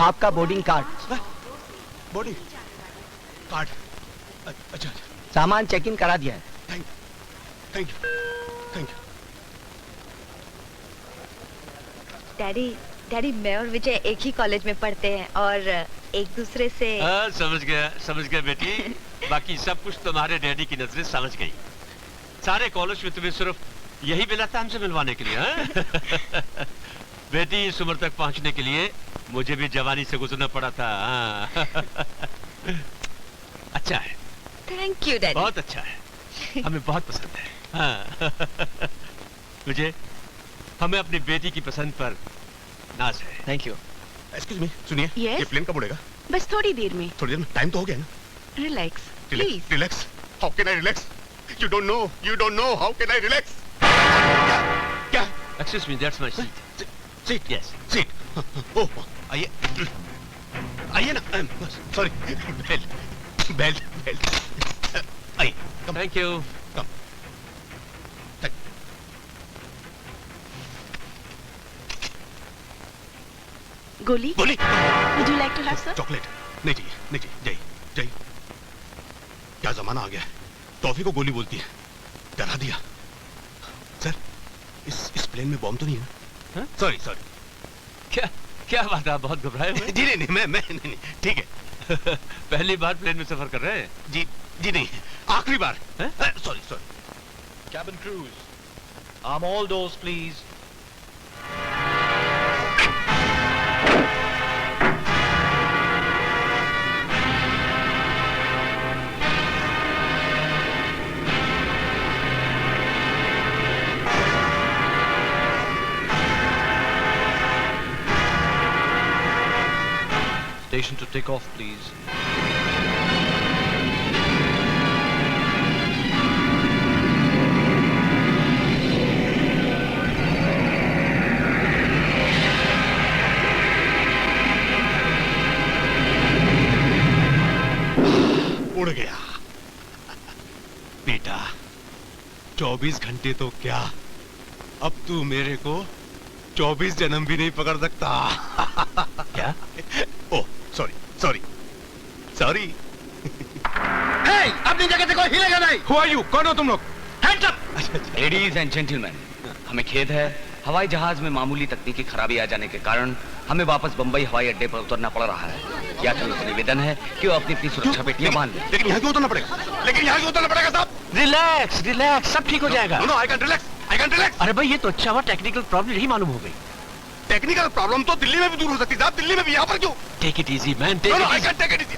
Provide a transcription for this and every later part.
आपका boarding card. Boarding card? अच्छा। सामान चेक इन करा दिया है। Thank you. डैडी मैं और विजय एक ही कॉलेज में पढ़ते हैं और एक दूसरे से। समझ गया बेटी। बाकी सब कुछ तुम्हारे डैडी की नजरें समझ गई। सारे कॉलेज में तुम्हें सिर्फ यही मिला था हमसे मिलवाने के लिए। हाँ? बेटी इस उम्र तक पहुंचने के लिए मुझे भी जवानी से गुजरना पड़ा था। अच्छा है। Thank you daddy. बहुत अच्छा है, हमें बहुत पसंद है। हाँ। मुझे हमें अपनी बेटी की पसंद पर नाज है। Thank you. एक्सक्यूज मी, सुनिए। Yes? ये प्लेन कब उड़ेगा? बस थोड़ी देर में। थोड़ी देर में? टाइम तो हो गया ना। Relax please. Relax? How can I relax? You don't know how can I relax? क्या? Excuse me, that's my seat. Seat? Yes. Seat. Oh, आइए ना। Sorry, belt. आइए। Thank you. गोली? Would you like to have some? Chocolate? नहीं चाहिए। जय। क्या जमाना आ गया है, टॉफी को गोली बोलती है। डरा दिया। सर, इस प्लेन में बॉम्ब तो नहीं है? सॉरी। क्या बात है, आप बहुत घबराए हुए? जी नहीं, मैं नहीं, ठीक है। पहली बार प्लेन में सफर कर रहे हैं? जी नहीं, आखिरी बार। Sorry. Cabin crews, arm all doors, please. Station to take off, please. उड़ गया बेटा। 24 घंटे तो क्या, अब तू मेरे को 24 जन्म भी नहीं पकड़ सकता। क्या? ओह, सॉरी। अपनी जगह से कोई हिलेगा नहीं। Who are you? कौन हो तुम लोग? Hands up! Ladies and gentleman, हमें खेद है, हवाई जहाज में मामूली तकनीकी खराबी आ जाने के कारण हमें वापस बंबई हवाई अड्डे पर उतरना पड़ रहा है। यात्रियों से निवेदन है कि वो अपनी सुरक्षा पेटियां बांध लें। लेकिन यहाँ क्यों उतरना पड़ेगा? साहब रिलैक्स, सब ठीक हो जाएगा। No, I can relax. अरे भाई, ये तो अच्छा हुआ टेक्निकल प्रॉब्लम नहीं मालूम हो गई। टेक्निकल प्रॉब्लम तो दिल्ली में भी दूर हो सकती है साहब, दिल्ली में भी, यहाँ पर क्यों? Take it easy man, No, I can't take it easy.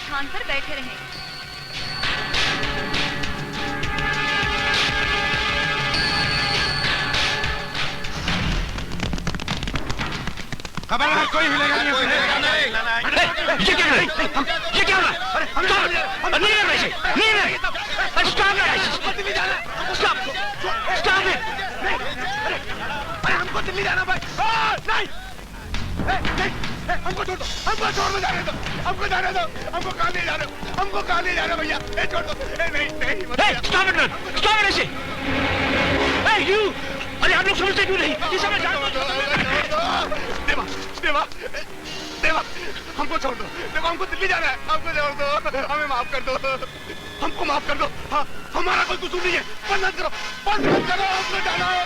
स्थान पर बैठे रहें। खबर है, कोई हिलेगा नहीं। ये क्या है? ये क्या हो रहा है? Stop it! अरे हमको दिल्ली जाना भाई। नहीं, हमको छोड़ दो, हमको जाने दो, हमको जाने दो, हमको कहाँ ले जा रहे हो? हमको कहाँ ले जा रहे हो भैया? छोड़ दो। नहीं मत। Stop it, man! Stop it ऐसे! Hey, you! अरे आप लोग समझते क्यों नहीं? ये समय देवा, हमको छोड़ दो। देखो, हमको दिल्ली जाना है, हमको छोड़ दो, हमें माफ कर दो, हमको माफ कर दो। हाँ, हमारा कोई कसूर नहीं है। बंद मत करो, हमको जाना है।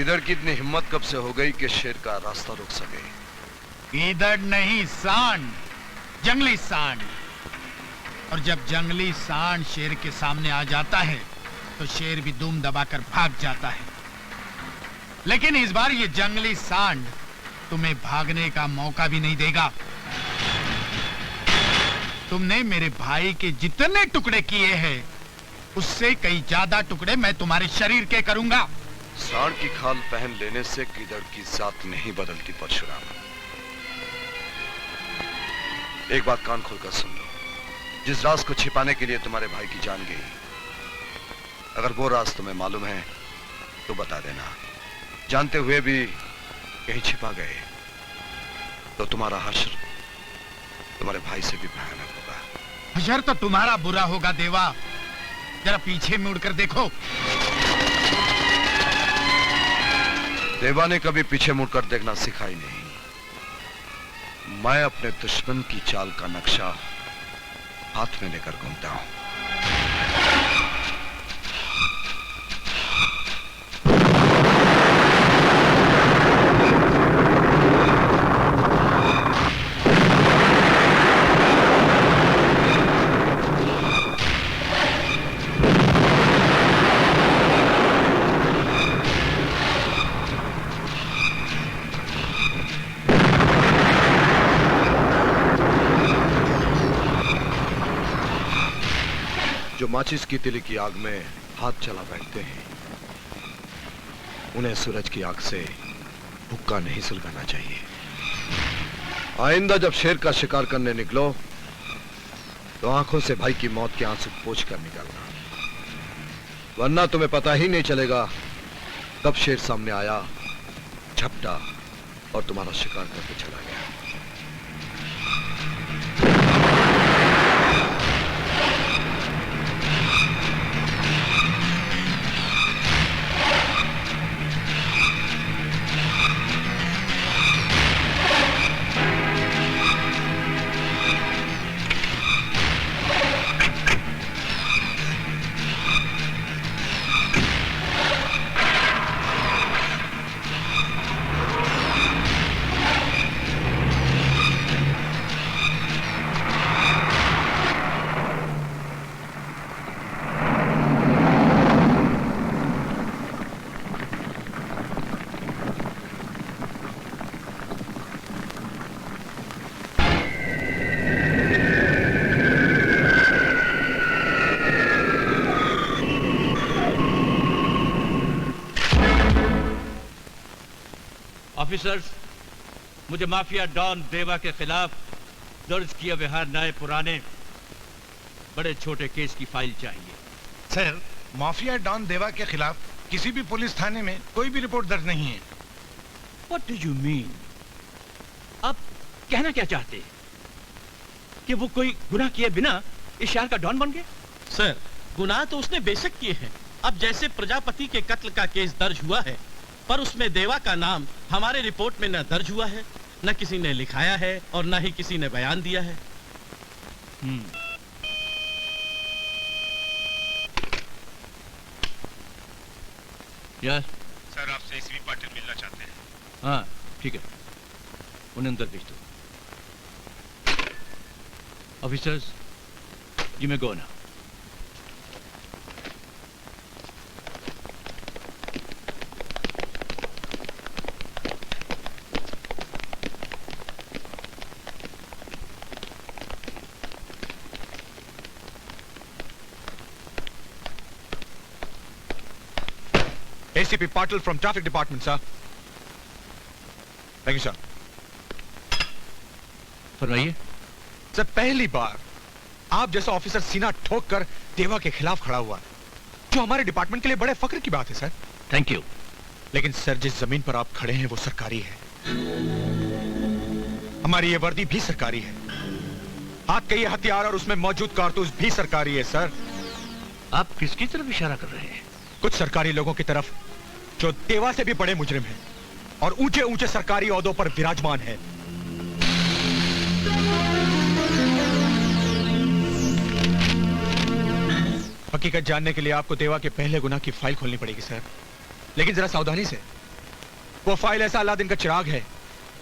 गिदड़ की इतनी हिम्मत कब से हो गई कि शेर का रास्ता रोक सके? गिदड़ नहीं, सांड, जंगली सांड। और जब जंगली सांड शेर के सामने आ जाता है तो शेर भी दुम दबाकर भाग जाता है। लेकिन इस बार ये जंगली सांड तुम्हें भागने का मौका भी नहीं देगा। तुमने मेरे भाई के जितने टुकड़े किए हैं उससे कई ज्यादा टुकड़े मैं तुम्हारे शरीर के करूंगा। सांड की खाल पहन लेने से गिदड़ की जात नहीं बदलती परशुराम। एक बात कान खोलकर सुन लो, जिस राज को छिपाने के लिए तुम्हारे भाई की जान गई, अगर वो राज तुम्हें मालूम है तो बता देना। जानते हुए भी कहीं छिपा गए तो तुम्हारा हश्र तुम्हारे भाई से भी भयानक होगा। हशर तो तुम्हारा बुरा होगा देवा, जरा पीछे मुड़कर देखो। देवा ने कभी पीछे मुड़कर देखना सिखा ही नहीं। मैं अपने दुश्मन की चाल का नक्शा हाथ में लेकर घूमता हूं। जो माचिस की तिली की आग में हाथ चला बैठते हैं, उन्हें सूरज की आग से हुक्का नहीं सुलगाना चाहिए। आइंदा जब शेर का शिकार करने निकलो तो आंखों से भाई की मौत के आंसू पोंछ कर निकलना, वरना तुम्हें पता ही नहीं चलेगा कब शेर सामने आया, झपटा और तुम्हारा शिकार करके चला गया। ऑफिसर्स, मुझे माफिया डॉन देवा के खिलाफ दर्ज किए हुए हर नए पुराने बड़े छोटे केस की फाइल चाहिए। सर, माफिया डॉन देवा के खिलाफ किसी भी पुलिस थाने में कोई भी रिपोर्ट दर्ज नहीं है। What do you mean? आप कहना क्या चाहते हैं कि वो कोई गुनाह किए बिना इस शहर का डॉन बन गया? सर, गुनाह तो उसने बेशक किए हैं। अब जैसे प्रजापति के कत्ल का केस दर्ज हुआ है, पर उसमें देवा का नाम हमारे रिपोर्ट में न दर्ज हुआ है, न किसी ने लिखाया है और न ही किसी ने बयान दिया है। यस सर, आपसे एसीपी पाटिल मिलना चाहते हैं। हाँ, ठीक है, उन्हें अंदर भेज दो। Officers, you may go now. ACP Patil from Traffic Department, sir. Thank you, sir. फरमाइए। सर, पहली बार आप जैसा ऑफिसर सीना ठोक कर देवा के खिलाफ खड़ा हुआ, जो हमारे डिपार्टमेंट के लिए बड़े फख्र की बात है, सर। Thank you. लेकिन सर, जिस जमीन पर आप खड़े हैं वो सरकारी है। हमारी ये वर्दी भी सरकारी है, हाथ के ये हथियार और उसमें मौजूद कारतूस भी सरकारी है, सर। आप किसकी तरफ इशारा कर रहे हैं? कुछ सरकारी लोगों की तरफ जो देवा से भी बड़े मुजरिम हैं और ऊंचे ऊंचे सरकारी ओहदों पर विराजमान हैं। हकीकत जानने के लिए आपको देवा के पहले गुनाह की फाइल खोलनी पड़ेगी, सर। लेकिन जरा सावधानी से, वो फाइल ऐसा अलादीन का चिराग है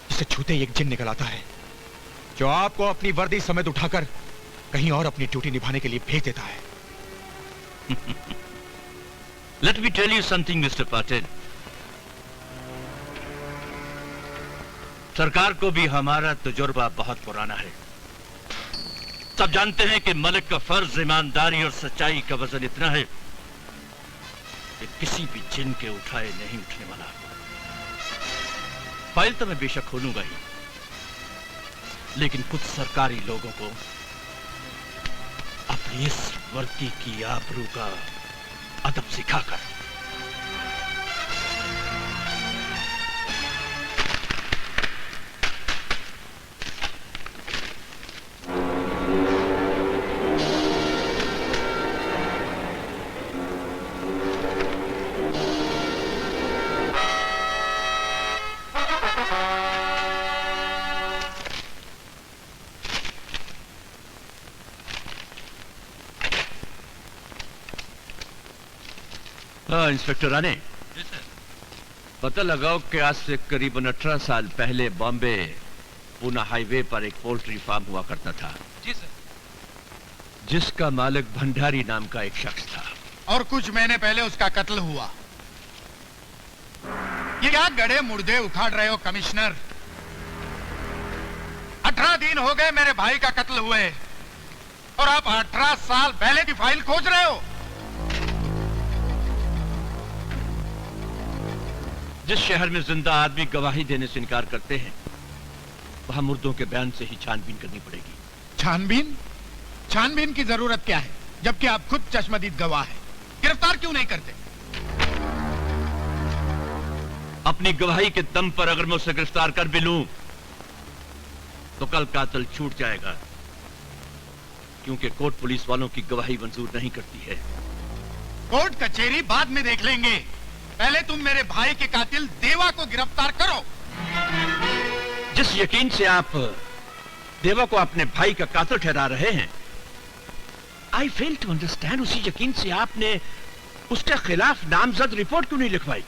जिसे छूते ही एक जिन निकल आता है, जो आपको अपनी वर्दी समेत उठाकर कहीं और अपनी ड्यूटी निभाने के लिए भेज देता है। Let me tell you something, Mr. Patel. सरकार को भी हमारा तजुर्बा बहुत पुराना है। सब जानते हैं कि मलिक का फर्ज ईमानदारी और सच्चाई का वजन इतना है कि किसी भी जिन के उठाए नहीं उठने वाला। फाइल तो मैं बेशक खोलूंगा ही, लेकिन कुछ सरकारी लोगों को अपनी इस वर्दी की आबरू का अदब सिखाकर इंस्पेक्टर राणे, पता लगाओ कि आज से करीबन 18 साल पहले बॉम्बे पूना हाईवे पर एक पोल्ट्री फार्म हुआ करता था। जी सर। जिसका मालिक भंडारी नाम का एक शख्स था। और कुछ महीने पहले उसका कत्ल हुआ। ये क्या गड़े मुर्दे उखाड़ रहे हो कमिश्नर? 18 दिन हो गए मेरे भाई का कत्ल हुए और आप 18 साल पहले की फाइल खोज रहे हो। जिस शहर में जिंदा आदमी गवाही देने से इनकार करते हैं, वहां मुर्दों के बयान से ही छानबीन करनी पड़ेगी। छानबीन? छानबीन की जरूरत क्या है, जबकि आप खुद चश्मदीद गवाह हैं? गिरफ्तार क्यों नहीं करते? अपनी गवाही के दम पर अगर मैं उसे गिरफ्तार कर भी लूं, तो कल कातिल छूट जाएगा, क्योंकि कोर्ट पुलिस वालों की गवाही मंजूर नहीं करती है। कोर्ट कचहरी बाद में देख लेंगे, पहले तुम मेरे भाई के कातिल देवा को गिरफ्तार करो। जिस यकीन से आप देवा को अपने भाई का कातिल ठहरा रहे हैं, आई फेल टू अंडरस्टैंड, उसी यकीन से आपने उसके खिलाफ नामजद रिपोर्ट क्यों नहीं लिखवाई?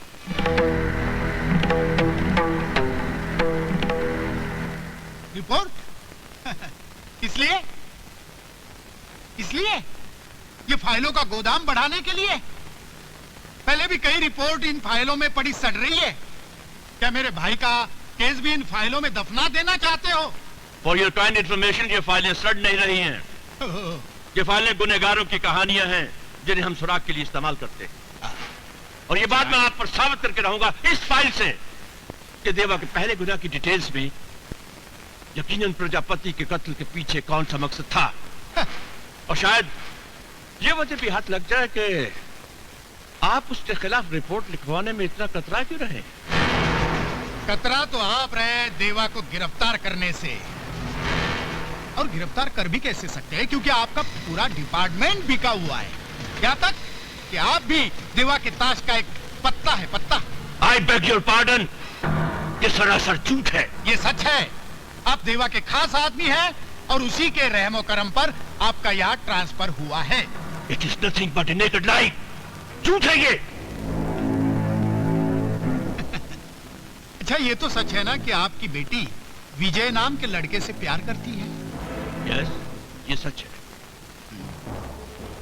रिपोर्ट? इसलिए ये फाइलों का गोदाम बढ़ाने के लिए? पहले भी कई रिपोर्ट इन फाइलों में पड़ी सड़ रही है। क्या मेरे भाई का केस भी इन फाइलों में दफना देना चाहते हो? फॉर योर काइंड इंफॉर्मेशन, ये फाइलें सड़ नहीं रही हैं। ये फाइलें गुनहगारों की कहानियां हैं जिन्हें हम सुराग के लिए इस्तेमाल करते हैं। और ये बात मैं आप पर साबित करके रहूंगा इस फाइल से कि देवा के पहले गुनाह की डिटेल्स में यकीनन प्रजापति के कत्ल के पीछे कौन सा मकसद था। और शायद ये वजह भी हाथ लग जाए कि आप उसके खिलाफ रिपोर्ट लिखवाने में इतना कतरा क्यों रहे? कतरा तो आप रहे देवा को गिरफ्तार करने से, और गिरफ्तार कर भी कैसे सकते हैं, क्योंकि आपका पूरा डिपार्टमेंट बिका हुआ है। क्या तक कि आप भी देवा के ताश का एक पत्ता है, पत्ता। आई बेग योर पार्डन, ये सरासर झूठ है। ये सच है। आप देवा के खास आदमी हैं और उसी के रहमो करम पर आपका यहाँ ट्रांसफर हुआ है। It is nothing but a naked lie. झूठ है ये। अच्छा, ये तो सच है ना कि आपकी बेटी विजय नाम के लड़के से प्यार करती है? यस, ये सच है।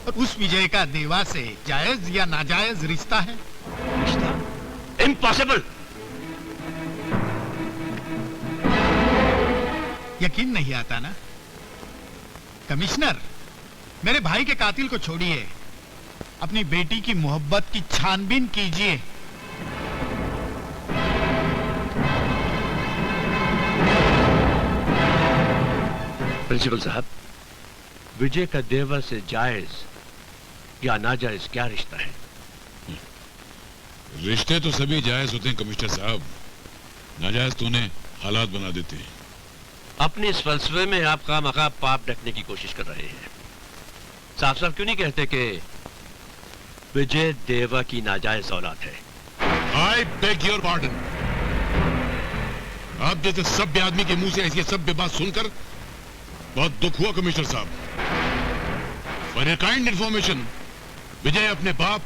और उस विजय का देवा से जायज या नाजायज रिश्ता है? रिश्ता? इम्पॉसिबल। यकीन नहीं आता ना? कमिश्नर, मेरे भाई के कातिल को छोड़िए, अपनी बेटी की मोहब्बत की छानबीन कीजिए। प्रिंसिपल साहब, विजय का देवा से जायज या नाजायज क्या रिश्ता है? रिश्ते तो सभी जायज होते हैं कमिश्नर साहब, नाजायज तो उन्हें हालात बना देते हैं। अपने इस फलसफे में आप खामखा पाप ढकने की कोशिश कर रहे हैं। साफ साफ क्यों नहीं कहते कि विजय देवा की नाजायज औलाद है? I beg your pardon. आप जैसे सभ्य आदमी के मुंह से ऐसी सभ्य बात सुनकर बहुत दुख हुआ कमिश्नर साहब। फॉर ए काइंड इंफॉर्मेशन, विजय अपने बाप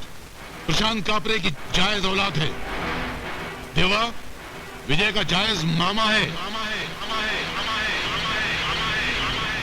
प्रशांत कापरे की जायज औलाद है। देवा विजय का जायज मामा है